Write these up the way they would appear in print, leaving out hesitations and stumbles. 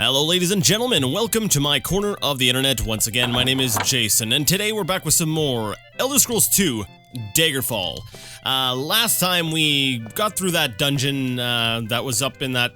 Hello ladies and gentlemen, welcome to my corner of the internet. Once again, my name is Jason, and today we're back with some more Elder Scrolls 2 Daggerfall. Last time we got through that dungeon that was up in that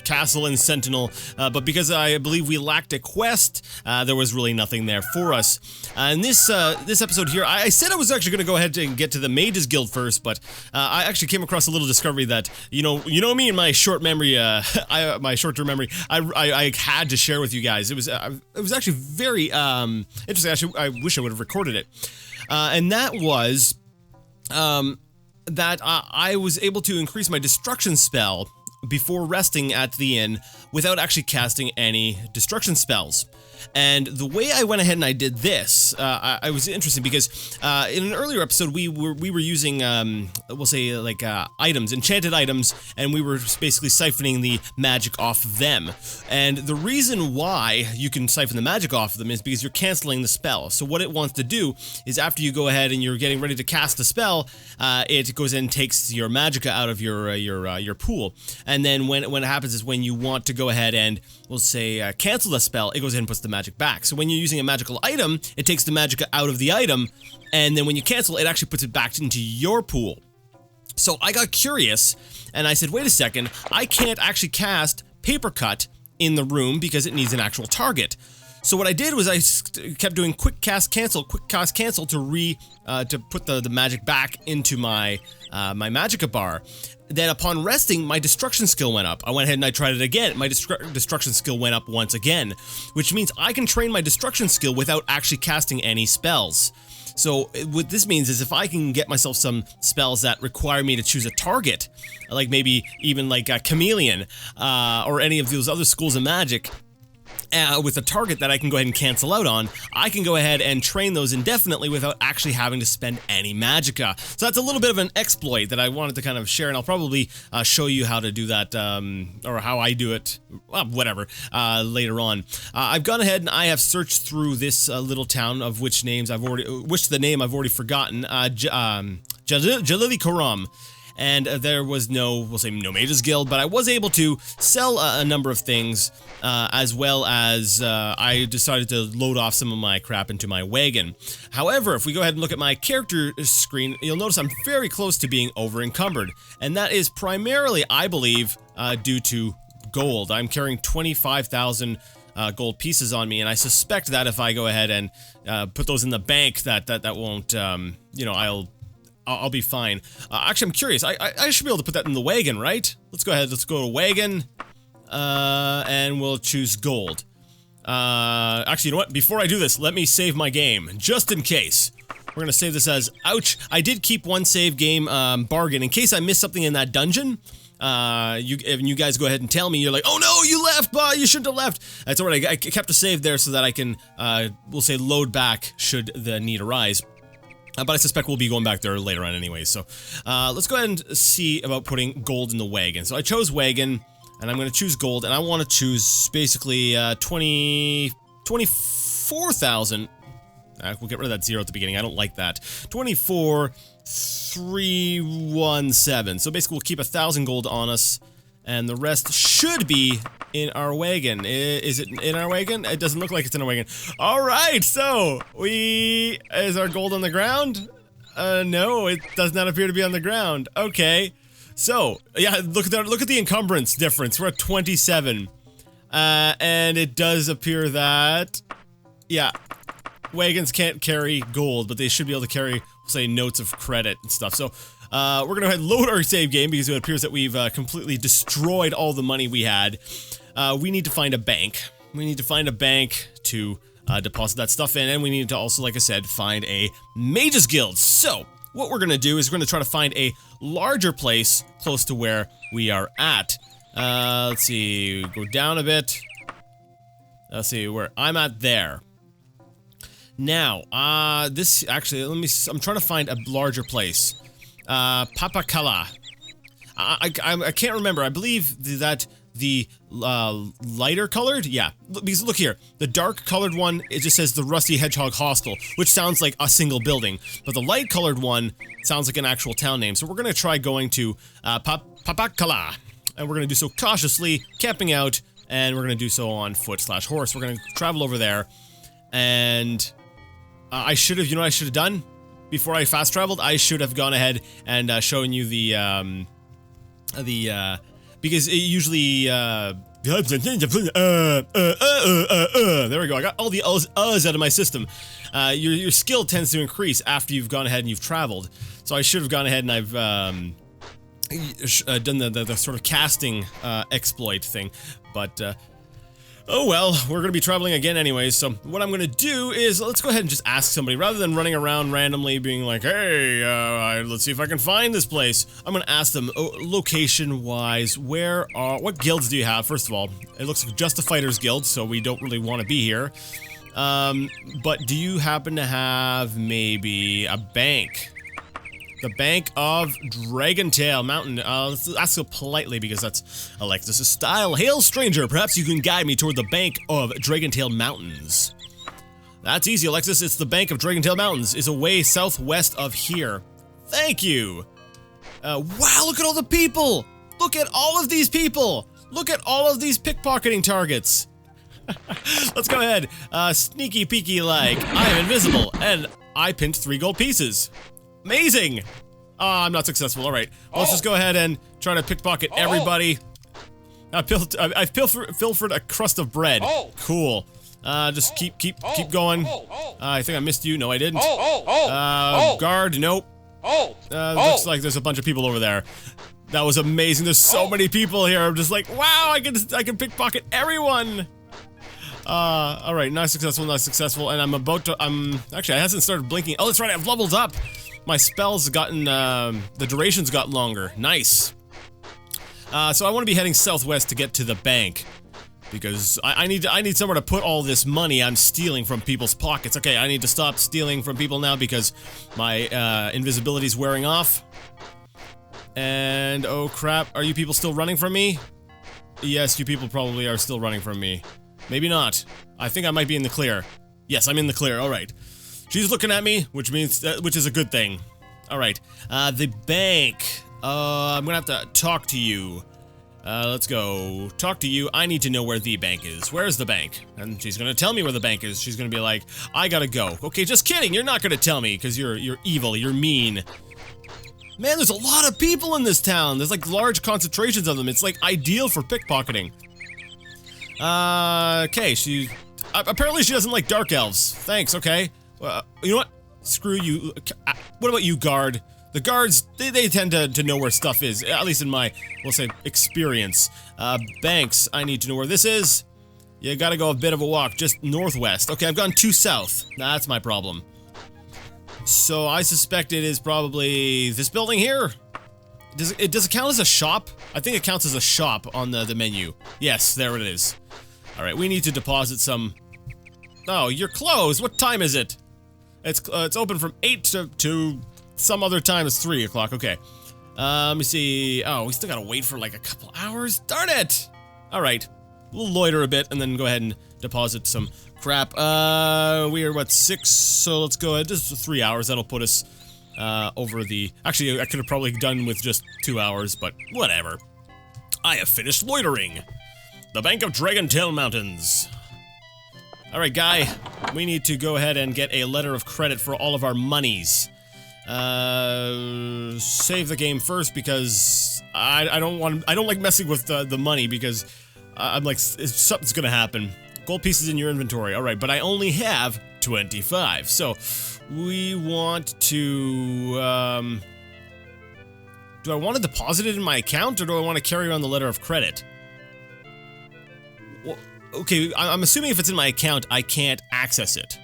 castle in Sentinel, but because I believe we lacked a quest, there was really nothing there for us. In this episode here, I said I was actually going to go ahead and get to the Mages Guild first, but I actually came across a little discovery that, you know me and my short memory, my short-term memory, I had to share with you guys. It was actually very interesting. Actually, I wish I would have recorded it, and that was that I was able to increase my destruction spell before resting at the inn without actually casting any destruction spells. And the way I went ahead and I did this, I was interesting because in an earlier episode we were using we'll say like items, enchanted items, and we were basically siphoning the magic off of them. And the reason why you can siphon the magic off of them is because you're canceling the spell. So what it wants to do is after you go ahead and you're getting ready to cast the spell, it goes in and takes your magicka out of your pool. And then when it happens is when you want to go ahead and we'll say cancel the spell, it goes in and puts the magic back. So when you're using a magical item, it takes the magicka out of the item, and then when you cancel, it actually puts it back into your pool. So I got curious, and I said, wait a second, I can't actually cast Paper Cut in the room because it needs an actual target. So what I did was I kept doing quick cast cancel to put the magic back into my my magicka bar. Then upon resting, my destruction skill went up. I went ahead and I tried it again. My destruction skill went up once again, which means I can train my destruction skill without actually casting any spells. So what this means is if I can get myself some spells that require me to choose a target, like maybe even like a chameleon or any of those other schools of magic, with a target that I can go ahead and cancel out on, I can go ahead and train those indefinitely without actually having to spend any magicka. So that's a little bit of an exploit that I wanted to kind of share, and I'll probably show you how to do that, or how I do it, whatever, later on. I've gone ahead and I have searched through this little town of which the name I've already forgotten, Jalili Karam. And there was no Mages Guild, but I was able to sell a number of things, as well as I decided to load off some of my crap into my wagon. However, if we go ahead and look at my character screen, you'll notice I'm very close to being over-encumbered, and that is primarily, I believe, due to gold. I'm carrying 25,000 gold pieces on me, and I suspect that if I go ahead and put those in the bank, that won't, you know, I'll be fine. Actually, I'm curious. I should be able to put that in the wagon, right? Let's go ahead. Let's go to wagon, and we'll choose gold. Actually, you know what? Before I do this, let me save my game, just in case. We're gonna save this as, ouch. I did keep one save game bargain in case I missed something in that dungeon. You guys go ahead and tell me, you're like, oh no, you left, you shouldn't have left. That's alright. I kept a save there so that I can, we'll say, load back should the need arise. But I suspect we'll be going back there later on anyway, so let's go ahead and see about putting gold in the wagon. So I chose wagon, and I'm going to choose gold, and I want to choose basically 24,000. We'll get rid of that 0 at the beginning, I don't like that. 24,317. So basically we'll keep 1,000 gold on us, and the rest should be in our wagon. Is it in our wagon? It doesn't look like it's in our wagon. Alright, so, is our gold on the ground? No, it does not appear to be on the ground. Okay, so, yeah, look at the encumbrance difference. We're at 27. And it does appear that, yeah, wagons can't carry gold, but they should be able to carry, say, notes of credit and stuff. So, we're gonna go ahead and load our save game because it appears that we've completely destroyed all the money we had. We need to find a bank. We need to find a bank to deposit that stuff in, and we need to also, like I said, find a Mages Guild. So, what we're gonna do is we're gonna try to find a larger place close to where we are at. Let's see, go down a bit. Let's see where I'm at there. Now, this actually, I'm trying to find a larger place. Papakala. I can't remember. I believe that the lighter colored, yeah, because look here, the dark colored one, it just says the Rusty Hedgehog Hostel, which sounds like a single building, but the light colored one sounds like an actual town name. So we're gonna try going to Papakala, and we're gonna do so cautiously, camping out and we're gonna do so on foot/horse. We're gonna travel over there, and I should have, you know what I should have done? Before I fast traveled, I should have gone ahead and shown you because it usually, there we go, I got all the uhs out of my system. Your skill tends to increase after you've gone ahead and you've traveled. So I should have gone ahead and I've, done the sort of casting, exploit thing, but, oh well, we're gonna be traveling again anyways, so what I'm gonna do is, let's go ahead and just ask somebody, rather than running around randomly being like, hey, let's see if I can find this place. I'm gonna ask them, location-wise, what guilds do you have? First of all, it looks like just a fighter's guild, so we don't really want to be here. But do you happen to have, maybe, a bank? The Bank of Dragontail Mountain. Let's ask it politely because that's Alexis' style. Hail, stranger! Perhaps you can guide me toward the Bank of Dragontail Mountains. That's easy, Alexis. It's the Bank of Dragontail Mountains. It's away southwest of here. Thank you! Wow, look at all the people! Look at all of these people! Look at all of these pickpocketing targets! Let's go ahead. Sneaky peeky like, I am invisible, and I pinned 3 gold pieces. Amazing! I'm not successful. Alright. Let's just go ahead and try to pickpocket everybody. I've pilfered a crust of bread. Cool. Just keep going. I think I missed you. No, I didn't. Guard, nope. Looks like there's a bunch of people over there. That was amazing. There's so many people here. I'm just like, wow, I can pickpocket everyone. Alright, not successful, and actually, I hasn't started blinking. Oh, that's right, I've leveled up! My spells have gotten, the durations got longer. Nice. So I want to be heading southwest to get to the bank. Because I need somewhere to put all this money I'm stealing from people's pockets. Okay, I need to stop stealing from people now because my, invisibility's wearing off. And, oh crap, are you people still running from me? Yes, you people probably are still running from me. Maybe not. I think I might be in the clear. Yes, I'm in the clear, alright. She's looking at me, which is a good thing. Alright, the bank. I'm gonna have to talk to you. Let's go. Talk to you. I need to know where the bank is. Where's the bank? And she's gonna tell me where the bank is. She's gonna be like, I gotta go. Okay, just kidding, you're not gonna tell me, because you're evil, you're mean. Man, there's a lot of people in this town. There's like large concentrations of them. It's like ideal for pickpocketing. Okay, apparently she doesn't like dark elves. Thanks, okay. You know what? Screw you. What about you, guard? The guards, they tend to know where stuff is, at least in my, we'll say, experience. Banks, I need to know where this is. You gotta go a bit of a walk, just northwest. Okay, I've gone too south. That's my problem. So I suspect it is probably this building here. Does it count as a shop? I think it counts as a shop on the menu. Yes, there it is. Alright, we need to deposit some... Oh, you're closed! What time is it? It's open from 8 to some other time. It's 3 o'clock, okay. Let me see... Oh, we still gotta wait for like a couple hours? Darn it! Alright, we'll loiter a bit and then go ahead and deposit some crap. We are, what, 6? So let's go ahead. This is 3 hours. That'll put us... over the... Actually, I could have probably done with just 2 hours, but whatever. I have finished loitering. The Bank of Dragontail Mountains. Alright, guy. We need to go ahead and get a letter of credit for all of our monies. Save the game first because I don't like messing with the money because I'm like, something's gonna happen. Gold pieces in your inventory. Alright, but I only have 25, so... We want to, do I want to deposit it in my account, or do I want to carry around the letter of credit? Well, okay, I'm assuming if it's in my account, I can't access it.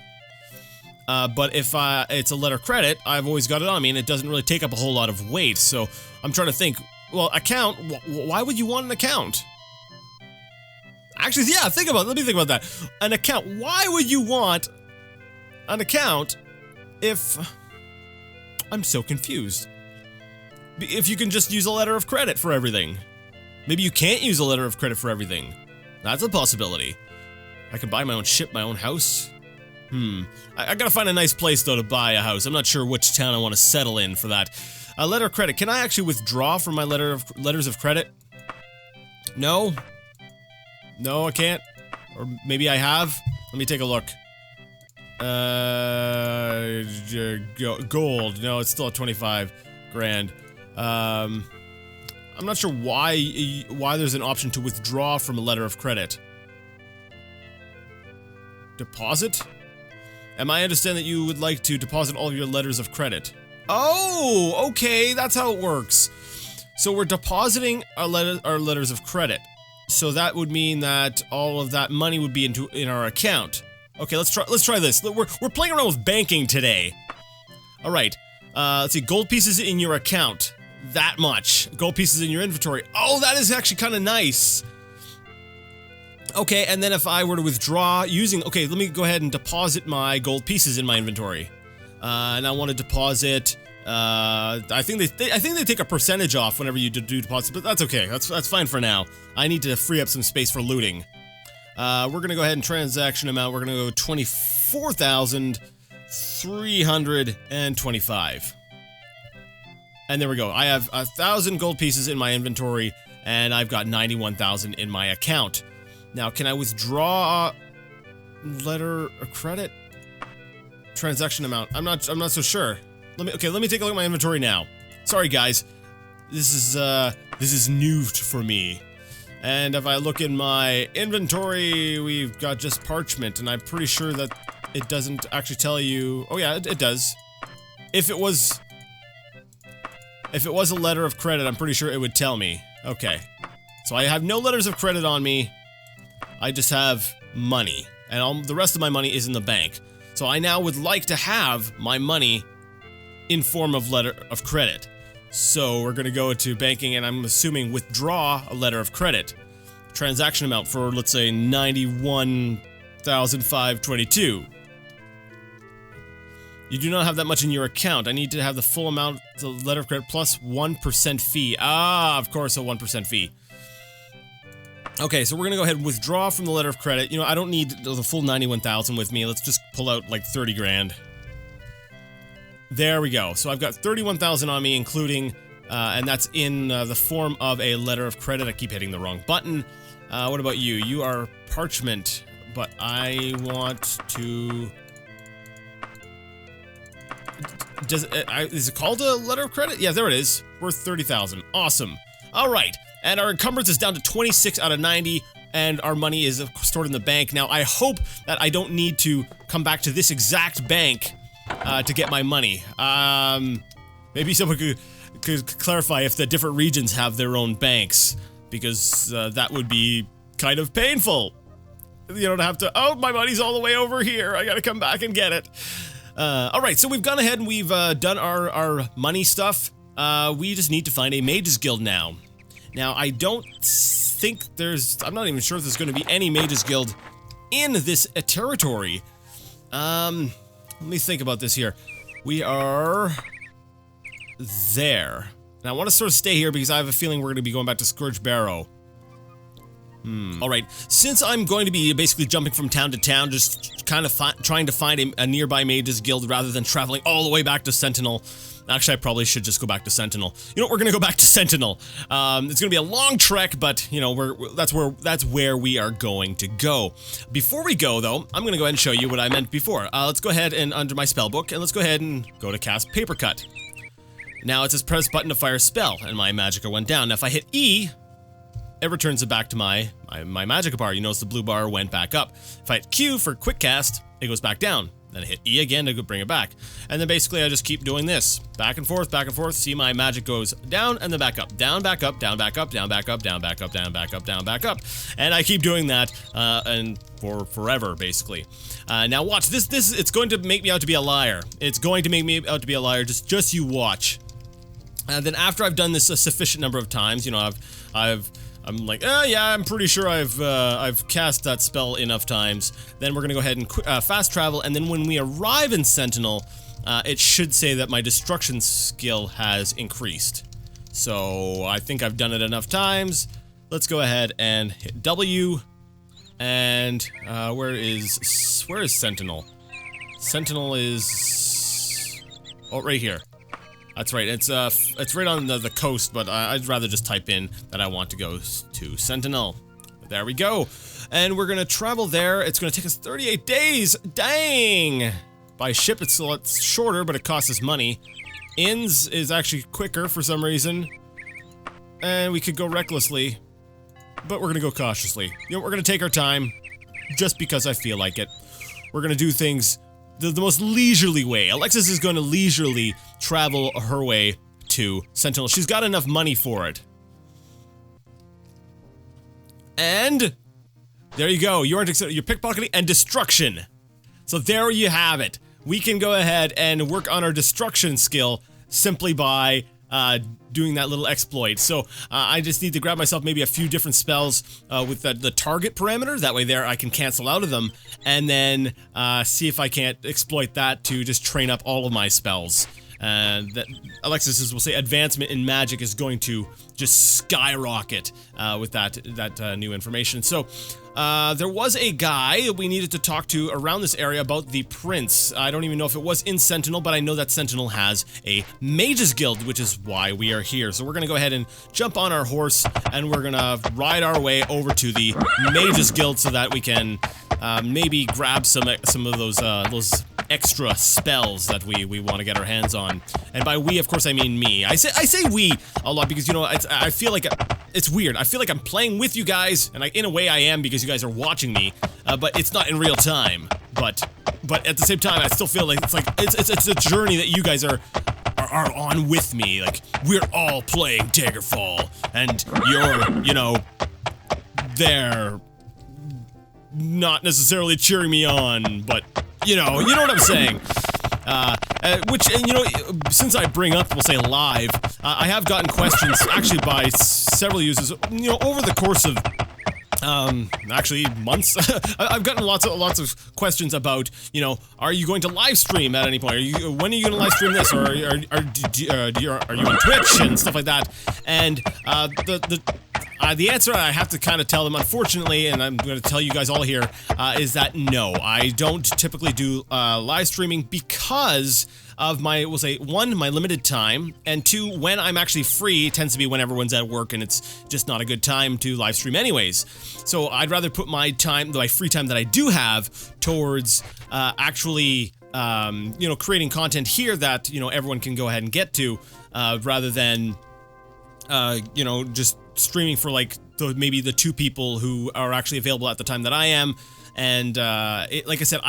But if it's a letter of credit, I've always got it on me, and it doesn't really take up a whole lot of weight, so I'm trying to think, well, account, why would you want an account? Actually, yeah, let me think about that. An account, why would you want an account if... I'm so confused. If you can just use a letter of credit for everything. Maybe you can't use a letter of credit for everything. That's a possibility. I can buy my own ship, my own house. I gotta find a nice place, though, to buy a house. I'm not sure which town I want to settle in for that. A letter of credit. Can I actually withdraw from my letters of credit? No? No, I can't. Or maybe I have. Let me take a look. Gold. No, it's still at 25 grand. I'm not sure why there's an option to withdraw from a letter of credit. Deposit? Am I understand that you would like to deposit all of your letters of credit? Oh, okay, that's how it works. So we're depositing our letters of credit. So that would mean that all of that money would be in our account. Okay, let's try this. We're playing around with banking today. All right. Let's see. Gold pieces in your account. That much. Gold pieces in your inventory. Oh, that is actually kind of nice. Okay, and then if I were to withdraw using... Okay, let me go ahead and deposit my gold pieces in my inventory. And I want to deposit... I think they take a percentage off whenever you do deposits, but that's okay. That's fine for now. I need to free up some space for looting. We're gonna go ahead and transaction amount. We're gonna go 24,325. And there we go. I have 1,000 gold pieces in my inventory, and I've got 91,000 in my account. Now, can I withdraw letter of credit? Transaction amount. I'm not so sure. Let me take a look at my inventory now. Sorry, guys. This is new for me. And if I look in my inventory, we've got just parchment, and I'm pretty sure that it doesn't actually tell you... Oh yeah, it does. If it was a letter of credit, I'm pretty sure it would tell me. Okay. So I have no letters of credit on me. I just have money. And the rest of my money is in the bank. So I now would like to have my money in form of letter of credit. So we're gonna go to banking, and I'm assuming withdraw a letter of credit. Transaction amount for, let's say, 91,522. You do not have that much in your account. I need to have the full amount, the letter of credit, plus 1% fee. Ah, of course, a 1% fee. Okay, so we're gonna go ahead and withdraw from the letter of credit. You know, I don't need the full 91,000 with me. Let's just pull out like 30 grand. There we go. So I've got 31,000 on me, including, and that's in the form of a letter of credit. I keep hitting the wrong button. What about you? You are parchment, but I want to... is it called a letter of credit? Yeah, there it is. Worth 30,000. Awesome. All right. And our encumbrance is down to 26 out of 90, and our money is stored in the bank. Now, I hope that I don't need to come back to this exact bank to get my money. Maybe someone could clarify if the different regions have their own banks, because that would be kind of painful. You don't have to, oh, my money's all the way over here. I gotta come back and get it. Alright, so we've gone ahead and we've done our money stuff. We just need to find a Mages Guild now. Now, I don't think I'm not even sure if there's going to be any Mages Guild in this territory. Let me think about this here. We are there. And I want to sort of stay here because I have a feeling we're going to be going back to Scourge Barrow. Alright, since I'm going to be basically jumping from town to town, just kind of trying to find a nearby Mages Guild rather than traveling all the way back to Sentinel. Actually, I probably should just go back to Sentinel. You know what, we're gonna go back to Sentinel. It's gonna be a long trek, but, you know, that's where we are going to go. Before we go, though, I'm gonna go ahead and show you what I meant before. Let's go ahead and, under my spell book, and let's go ahead and go to cast Paper Cut. Now, it says press button to fire spell, and my magicka went down. Now, if I hit E, it returns it back to my magicka bar. You notice the blue bar went back up. If I hit Q for quick cast, it goes back down. Then I hit E again to bring it back. And then basically I just keep doing this. Back and forth, see my magic goes down and then back up. Down, back up, down, back up, down, back up, down, back up, down, back up, down, back up. And I keep doing that, and for forever, basically. Now watch, this it's going to make me out to be a liar. It's going to make me out to be a liar, just you watch. And then after I've done this a sufficient number of times, you know, I'm like, yeah, I'm pretty sure I've cast that spell enough times. Then we're gonna go ahead and fast travel, and then when we arrive in Sentinel, it should say that my destruction skill has increased. So I think I've done it enough times. Let's go ahead and hit W, and where is Sentinel? Sentinel is right here. That's right, it's right on the coast, but I'd rather just type in that I want to go to Sentinel. There we go. and we're gonna travel there. It's gonna take us 38 days. Dang! By ship, it's a lot shorter, but it costs us money. Inns is actually quicker for some reason. And we could go recklessly, but we're gonna go cautiously. You know, we're gonna take our time, just because I feel like it. We're gonna do things the most leisurely way. Alexis is gonna leisurely travel her way to Sentinel. She's got enough money for it. And there you go. You're pickpocketing and destruction. So there you have it. We can go ahead and work on our destruction skill simply by doing that little exploit. So I just need to grab myself maybe a few different spells with the target parameter. That way there I can cancel out of them, and then see if I can't exploit that to just train up all of my spells. That Alexis will say advancement in magic is going to just skyrocket with that new information. So there was a guy we needed to talk to around this area about the prince. I don't even know if it was in Sentinel, but I know that Sentinel has a mages guild, which is why we are here. So we're gonna go ahead and jump on our horse, and we're gonna ride our way over to the mages guild so that we can maybe grab some of those extra spells that we want to get our hands on. And by we, of course, I mean me. I say we a lot because, you know, I feel like it's weird. I feel like I'm playing with you guys, and in a way I am because you guys are watching me, but it's not in real time. But at the same time, I still feel like it's a journey that you guys are on with me. Like, we're all playing Daggerfall, and you're, you know, there, not necessarily cheering me on, but you know what I'm saying. Which, and you know, since I bring up, we'll say live, I have gotten questions actually by several users, you know, over the course of actually months. I've gotten lots of questions about, you know, are you going to live stream at any point? When are you going to live stream this? Or are you on Twitch and stuff like that? And the answer I have to kind of tell them, unfortunately, and I'm going to tell you guys all here, is that no, I don't typically do live streaming because of my, we'll say, one, my limited time, and two, when I'm actually free, it tends to be when everyone's at work, and it's just not a good time to live stream anyways. So I'd rather put my time, my free time that I do have, towards actually, you know, creating content here that, you know, everyone can go ahead and get to, rather than, you know, just streaming for like maybe the two people who are actually available at the time that I am. And like I said,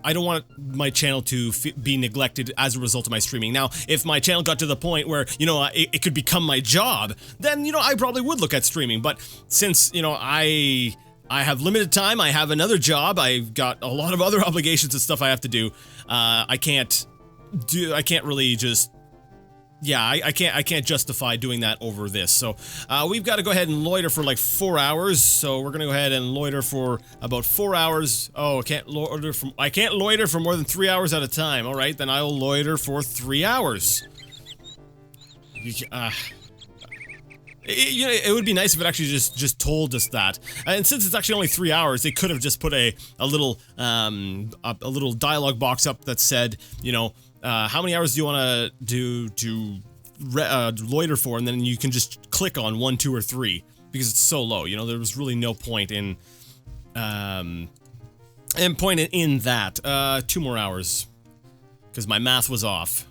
I don't want my channel to be neglected as a result of my streaming. Now, if my channel got to the point where, you know, it could become my job, then, you know, I probably would look at streaming. But since, you know, I have limited time, I have another job, I've got a lot of other obligations and stuff I have to do, I can't really just, yeah, I can't justify doing that over this. So we've got to go ahead and loiter for like 4 hours. So we're gonna go ahead and loiter for about 4 hours. Oh, I can't loiter for more than 3 hours at a time. All right, then I'll loiter for 3 hours. You know, it would be nice if it actually just told us that. And since it's actually only 3 hours, they could have just put a little dialogue box up that said, you know, how many hours do you want to loiter for, and then you can just click on 1, 2, or 3 because it's so low. You know, there was really no point in that. 2 more hours because my math was off.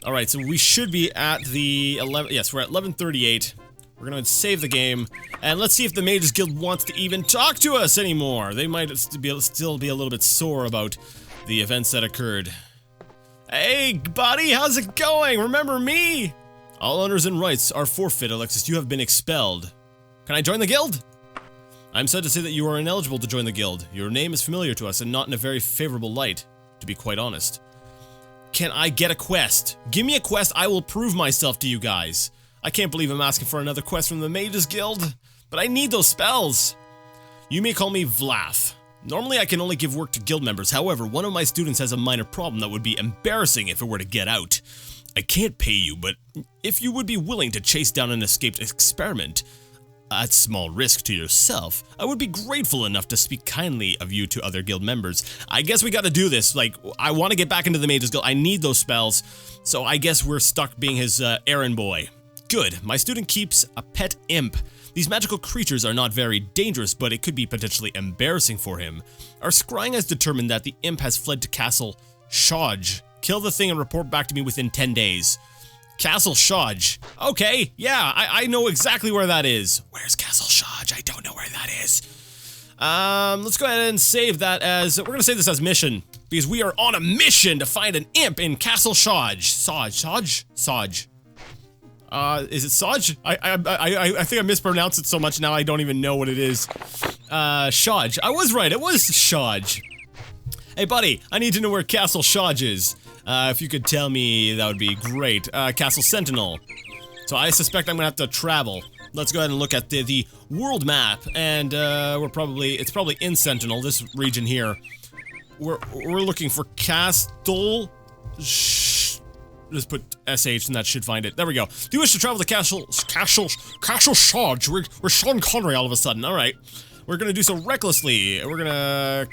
All right, so we should be at the 11. Yes, we're at 11:38. We're gonna save the game, and let's see if the Mages Guild wants to even talk to us anymore. They might still be a little bit sore about the events that occurred. Hey, buddy, how's it going? Remember me? All honors and rights are forfeit, Alexis. You have been expelled. Can I join the guild? I'm sad to say that you are ineligible to join the guild. Your name is familiar to us and not in a very favorable light, to be quite honest. Can I get a quest? Give me a quest, I will prove myself to you guys. I can't believe I'm asking for another quest from the Mages Guild, but I need those spells. You may call me Vlath. Normally I can only give work to guild members, however, one of my students has a minor problem that would be embarrassing if it were to get out. I can't pay you, but if you would be willing to chase down an escaped experiment, at small risk to yourself, I would be grateful enough to speak kindly of you to other guild members. I guess we gotta do this, like, I want to get back into the Mages Guild, I need those spells, so I guess we're stuck being his errand boy. Good, my student keeps a pet imp. These magical creatures are not very dangerous, but it could be potentially embarrassing for him. Our scrying has determined that the imp has fled to Castle Shaj. Kill the thing and report back to me within 10 days. Castle Shaj. Okay, yeah, I know exactly where that is. Where's Castle Shaj? I don't know where that is. Let's go ahead and save that as, we're gonna save this as mission, because we are on a mission to find an imp in Castle Shaj. Shaj. Is it Saj? I think I mispronounced it so much now I don't even know what it is. Shaj. I was right, it was Shaj. Hey buddy, I need to know where Castle Shaj is. If you could tell me, that would be great. Castle Sentinel. So I suspect I'm gonna have to travel. Let's go ahead and look at the world map, and it's probably in Sentinel, this region here. We're looking for Castle. Just put SH and that should find it. There we go. Do you wish to travel to Castle Shaj? We're Sean Connery all of a sudden. All right, we're gonna do so recklessly. We're gonna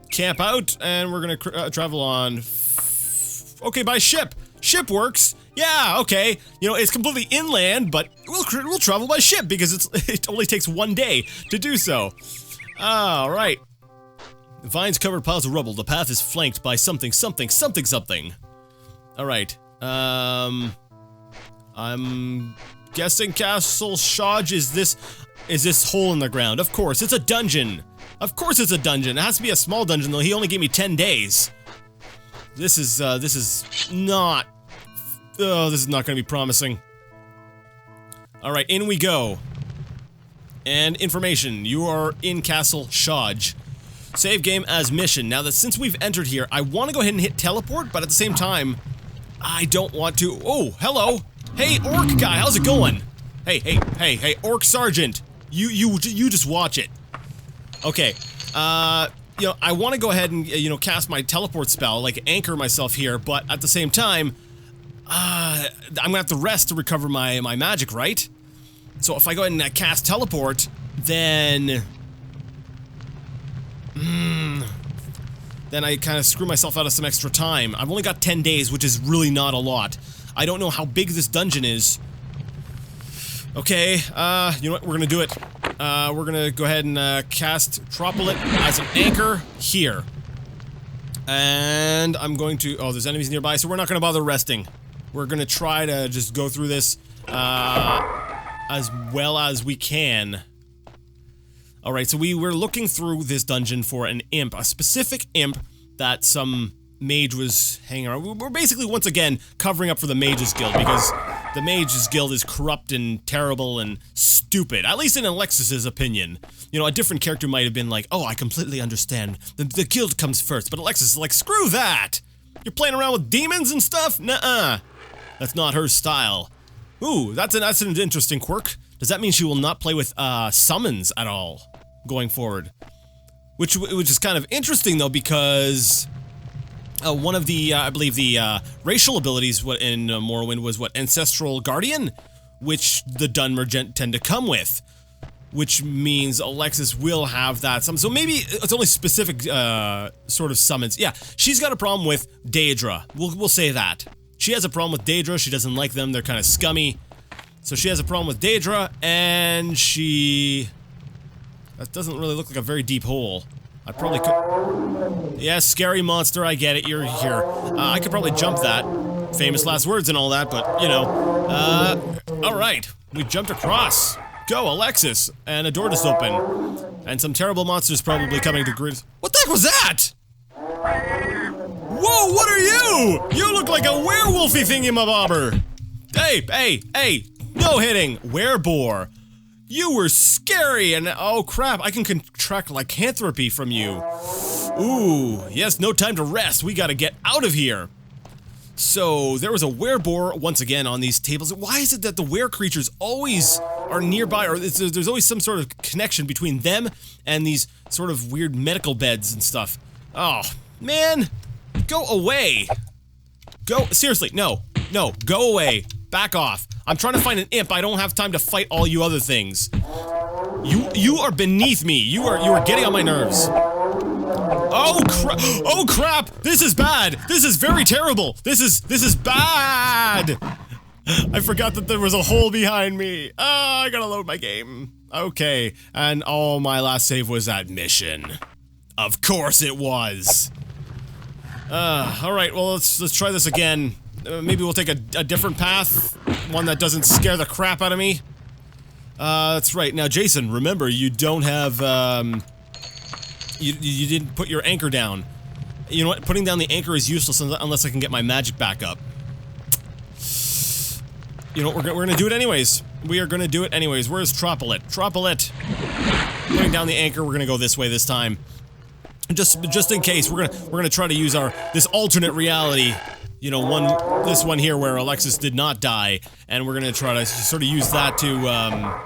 camp out, and we're gonna travel on. Okay, by ship. Ship works. Yeah, okay. You know, it's completely inland, but we'll travel by ship because it only takes 1 day to do so. All right. Vines covered piles of rubble. The path is flanked by something. All right. I'm guessing Castle Shaj is this hole in the ground. Of course, it's a dungeon. Of course it's a dungeon. It has to be a small dungeon though. He only gave me 10 days. This is not gonna be promising. Alright, in we go. And information, you are in Castle Shaj. Save game as mission. Now that since we've entered here, I want to go ahead and hit teleport, but at the same time, I don't want to. Oh, hello. Hey, orc guy, how's it going? Hey, orc sergeant. You just watch it. Okay, you know, I want to go ahead and, you know, cast my teleport spell, like anchor myself here, but at the same time, I'm gonna have to rest to recover my magic, right? So if I go ahead and cast teleport, then I kind of screw myself out of some extra time. I've only got 10 days, which is really not a lot. I don't know how big this dungeon is. Okay, you know what, we're gonna do it. We're gonna go ahead and cast Tropolit as an anchor here. And I'm going to, oh, there's enemies nearby, so we're not gonna bother resting. We're gonna try to just go through this, as well as we can. Alright, so we were looking through this dungeon for an imp, a specific imp that some mage was hanging around. We're basically, once again, covering up for the Mages Guild, because the Mages Guild is corrupt and terrible and stupid, at least in Alexis's opinion. You know, a different character might have been like, oh, I completely understand, the guild comes first, but Alexis is like, screw that! You're playing around with demons and stuff? Nuh-uh. That's not her style. Ooh, that's an interesting quirk. Does that mean she will not play with, summons at all, going forward? Which is kind of interesting, though, because one of the, I believe the, racial abilities in Morrowind was, Ancestral Guardian? Which the Dunmer tend to come with. Which means Alexis will have that summon. So maybe it's only specific, sort of summons. Yeah, she's got a problem with Daedra. We'll say that. She has a problem with Daedra. She doesn't like them. They're kind of scummy. So she has a problem with Daedra, and she... That doesn't really look like a very deep hole. I probably could... Yeah, scary monster, I get it, you're here. I could probably jump that. Famous last words and all that, but, you know. Alright. We jumped across. Go, Alexis! And a door just opened. And some terrible monsters probably coming to grid. What the heck was that?! Whoa, what are you?! You look like a werewolfy thingy-mabobber! Hey! No hitting! Werebore! You were scary, and oh crap, I can contract lycanthropy from you. Ooh, yes, no time to rest. We gotta get out of here. So, there was a werebore, once again, on these tables. Why is it that the were creatures always are nearby, or there's always some sort of connection between them and these sort of weird medical beds and stuff? Oh, man! Go away! Seriously, no, go away. Back off. I'm trying to find an imp. I don't have time to fight all you other things. You are beneath me. You are getting on my nerves. Oh crap! This is bad. This is very terrible. This is bad. I forgot that there was a hole behind me. Oh, I gotta load my game. Okay, and oh, my last save was that mission. Of course it was. Alright, well, let's try this again. Maybe we'll take a different path. One that doesn't scare the crap out of me. That's right. Now, Jason, remember, you don't have, you didn't put your anchor down. You know what? Putting down the anchor is useless unless I can get my magic back up. You know what? We're gonna do it anyways. We are gonna do it anyways. Where's Tropolit? Tropolit! Putting down the anchor, we're gonna go this way this time. Just in case, we're gonna try to use this alternate reality. You know, this one here where Alexis did not die, and we're gonna try to sort of use that to,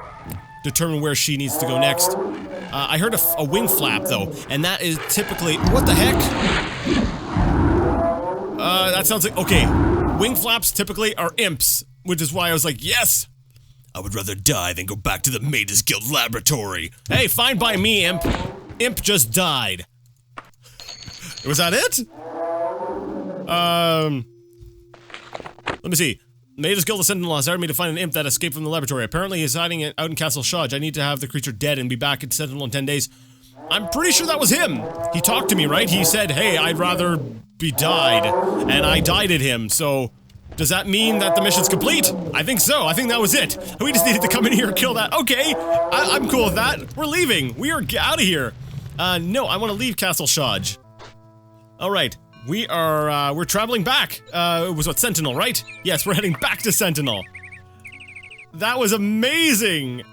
determine where she needs to go next. I heard a wing flap, though, and that is typically— what the heck? That sounds like— okay, wing flaps typically are imps, which is why I was like, yes! I would rather die than go back to the Mages Guild laboratory. Hey, fine by me, imp. Imp just died. Was that it? Let me see. Mages Guild of Sentinel has hired me to find an imp that escaped from the laboratory. Apparently he's hiding out in Castle Shaj. I need to have the creature dead and be back at Sentinel in 10 days. I'm pretty sure that was him. He talked to me, right? He said, hey, I'd rather be died. And I died at him, so— does that mean that the mission's complete? I think so. I think that was it. We just needed to come in here and kill that. Okay, I'm cool with that. We're leaving. We are out of here. No, I want to leave Castle Shaj. Alright, we're traveling back. It was what, Sentinel, right? Yes, we're heading back to Sentinel. That was amazing!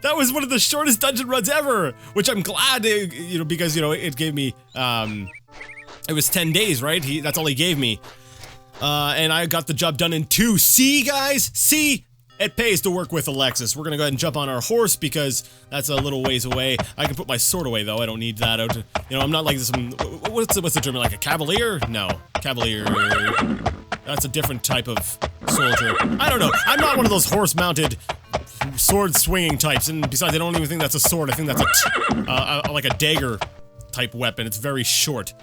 That was one of the shortest dungeon runs ever! Which I'm glad, you know, because, you know, it gave me, it was 10 days, right? That's all he gave me. And I got the job done in 2. See, guys? See? It pays to work with Alexis. We're gonna go ahead and jump on our horse because that's a little ways away. I can put my sword away, though. I don't need that out. You know, I'm not like this— what's the term? Like a cavalier? No. Cavalier— that's a different type of soldier. I don't know. I'm not one of those horse-mounted sword-swinging types, and besides, I don't even think that's a sword. I think that's like a dagger-type weapon. It's very short.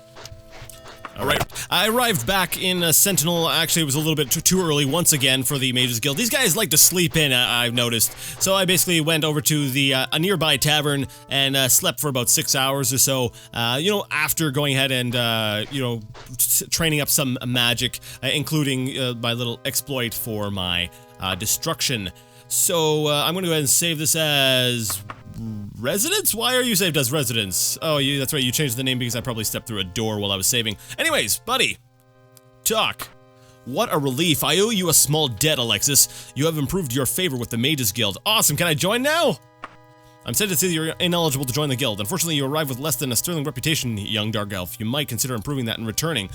Alright, I arrived back in Sentinel. Actually, it was a little bit too early once again for the Mages Guild. These guys like to sleep in, I've noticed. So I basically went over to a nearby tavern and slept for about 6 hours or so, you know, after going ahead and, you know, training up some magic, including my little exploit for my destruction. So I'm going to go ahead and save this as— Residence? Why are you saved as Residence? Oh, that's right, you changed the name because I probably stepped through a door while I was saving. Anyways, buddy, talk. What a relief. I owe you a small debt, Alexis. You have improved your favor with the Mages Guild. Awesome, can I join now? I'm sad to say that you're ineligible to join the guild. Unfortunately, you arrive with less than a sterling reputation, young dark elf. You might consider improving that and returning.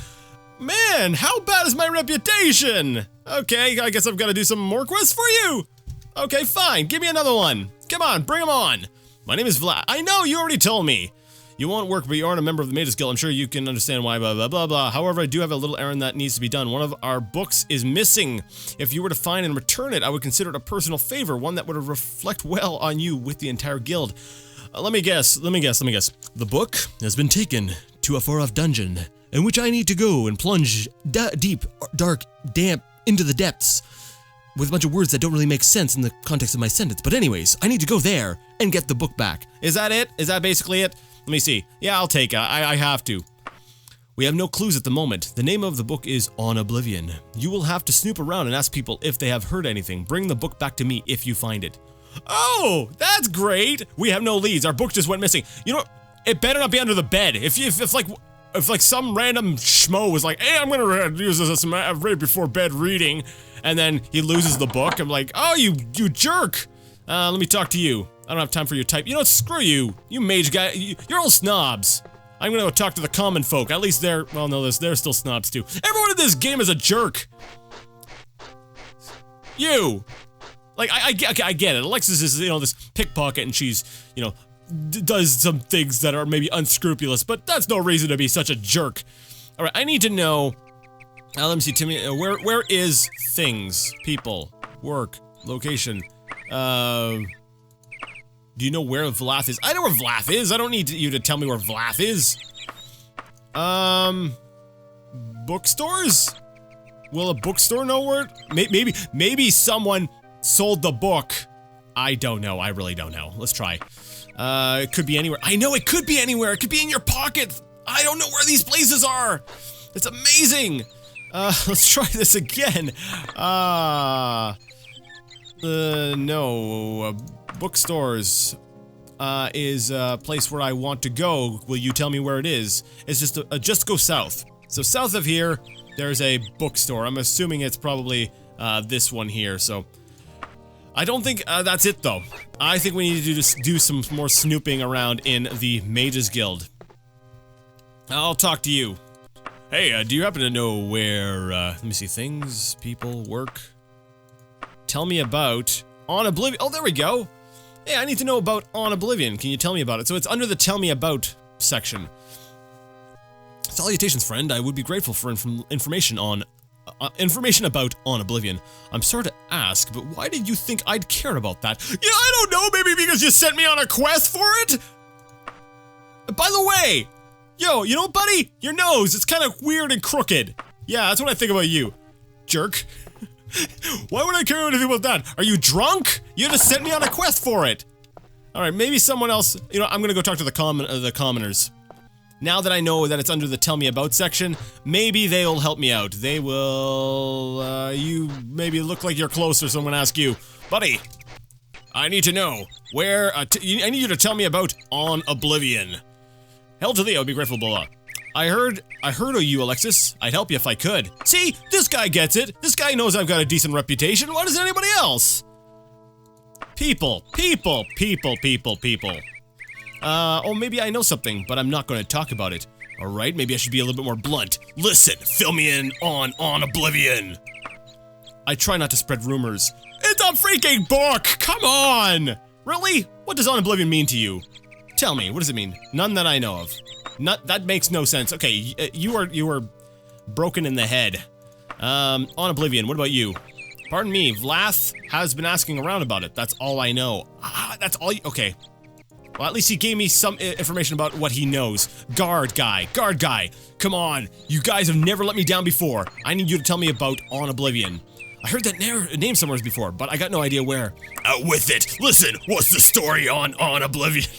Man, how bad is my reputation? Okay, I guess I've got to do some more quests for you. Okay, fine. Give me another one. Come on, bring them on. My name is Vlad. I know, you already told me. You won't work, but you aren't a member of the Mages Guild. I'm sure you can understand why, blah, blah, blah, blah. However, I do have a little errand that needs to be done. One of our books is missing. If you were to find and return it, I would consider it a personal favor, one that would reflect well on you with the entire guild. Let me guess. The book has been taken to a far-off dungeon, in which I need to go and plunge deep, dark, damp, into the depths, with a bunch of words that don't really make sense in the context of my sentence. But anyways, I need to go there and get the book back. Is that it? Is that basically it? Let me see. Yeah, I'll take it. I have to. We have no clues at the moment. The name of the book is On Oblivion. You will have to snoop around and ask people if they have heard anything. Bring the book back to me if you find it. Oh, that's great. We have no leads. Our book just went missing. You know, it better not be under the bed. If like some random schmo was like, hey, I'm gonna use this as right before bed reading, and then he loses the book, I'm like, oh, you jerk! Let me talk to you. I don't have time for your type. You know what, screw you! You mage guy, you're all snobs! I'm gonna go talk to the common folk. At least they're— well, no, they're still snobs too. Everyone in this game is a jerk! You! Like, I get it. Alexis is, you know, this pickpocket, and she's, you know, does some things that are maybe unscrupulous, but that's no reason to be such a jerk. Alright, I need to know— let me see, Timmy, where is things, people, work, location? Do you know where Vlath is? I know where Vlath is. I don't need you to tell me where Vlath is. Bookstores? Will a bookstore know where? Maybe someone sold the book. I don't know. I really don't know. Let's try. It could be anywhere. I know it could be anywhere. It could be in your pocket. I don't know where these places are. It's amazing. Let's try this again. No. Bookstores is a place where I want to go. Will you tell me where it is? It's just go south. So south of here, there's a bookstore. I'm assuming it's probably this one here. So I don't think that's it though. I think we need to do some more snooping around in the Mages Guild. I'll talk to you. Hey, do you happen to know where, let me see, things, people, work? Tell me about On Oblivion. Oh, there we go. Hey, I need to know about On Oblivion. Can you tell me about it? So it's under the Tell Me About section. Salutations, friend. I would be grateful for information about On Oblivion. I'm sorry to ask, but why did you think I'd care about that? Yeah, I don't know. Maybe because you sent me on a quest for it? By the way, yo, you know, buddy, your nose, it's kind of weird and crooked. Yeah, that's what I think about you, jerk. Why would I care anything about that? Are you drunk? You just sent me on a quest for it. Alright, maybe someone else, you know, I'm gonna go talk to the commoners. Now that I know that it's under the Tell Me About section, maybe they'll help me out. They will, you maybe look like you're closer, so I'm gonna ask you. Buddy, I need to know where, I need you to tell me about On Oblivion. Hell to thee, I would be grateful, blah. I heard of you, Alexis. I'd help you if I could. See, this guy gets it. This guy knows I've got a decent reputation. Why does anybody else? People. Oh, maybe I know something, but I'm not going to talk about it. Alright, maybe I should be a little bit more blunt. Listen, fill me in on Oblivion. I try not to spread rumors. It's a freaking book! Come on! Really? What does On Oblivion mean to you? Tell me, what does it mean? None that I know of. That makes no sense. Okay, you are broken in the head. On Oblivion, what about you? Pardon me, Vlath has been asking around about it. That's all I know. Ah, that's all okay. Well, at least he gave me some information about what he knows. Guard guy. Come on, you guys have never let me down before. I need you to tell me about On Oblivion. I heard that name somewhere before, but I got no idea where. Out with it. Listen, what's the story on Oblivion?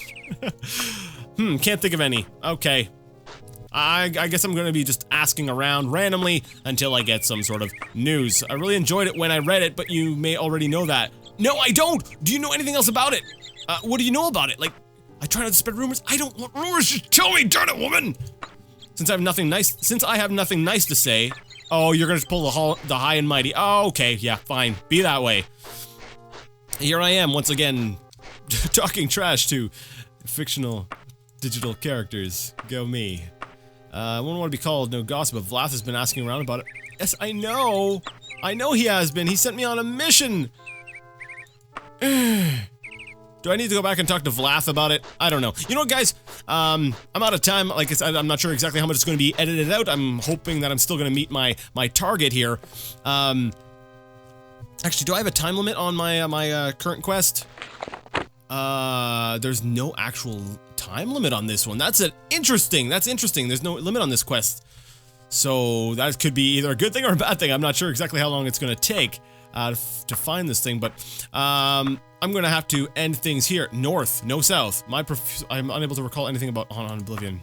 Can't think of any. Okay. I guess I'm gonna be just asking around randomly until I get some sort of news. I really enjoyed it when I read it, but you may already know that. No, I don't! Do you know anything else about it? What do you know about it? Like, I try not to spread rumors. I don't want rumors, just tell me, darn it, woman! Since I have nothing nice to say. Oh, you're gonna pull the high and mighty. Oh, okay, yeah, fine. Be that way. Here I am, once again, talking trash to fictional digital characters. Go me. I wouldn't want to be called no gossip, but Vlath has been asking around about it. Yes, I know. I know he has been. He sent me on a mission. Do I need to go back and talk to Vlath about it? I don't know. You know what, guys? I'm out of time. Like I said, I'm not sure exactly how much it's going to be edited out. I'm hoping that I'm still going to meet my target here. Actually, do I have a time limit on my current quest? There's no actual time limit on this one. That's interesting. There's no limit on this quest. So that could be either a good thing or a bad thing. I'm not sure exactly how long it's going to take to find this thing, but I'm going to have to end things here. North, no south. I'm unable to recall anything about On Oblivion.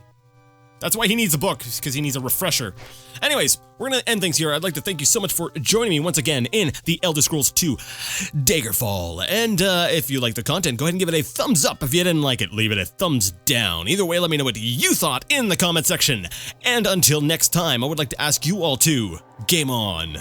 That's why he needs a book, because he needs a refresher. Anyways, we're going to end things here. I'd like to thank you so much for joining me once again in the Elder Scrolls 2 Daggerfall. And if you like the content, go ahead and give it a thumbs up. If you didn't like it, leave it a thumbs down. Either way, let me know what you thought in the comment section. And until next time, I would like to ask you all to game on.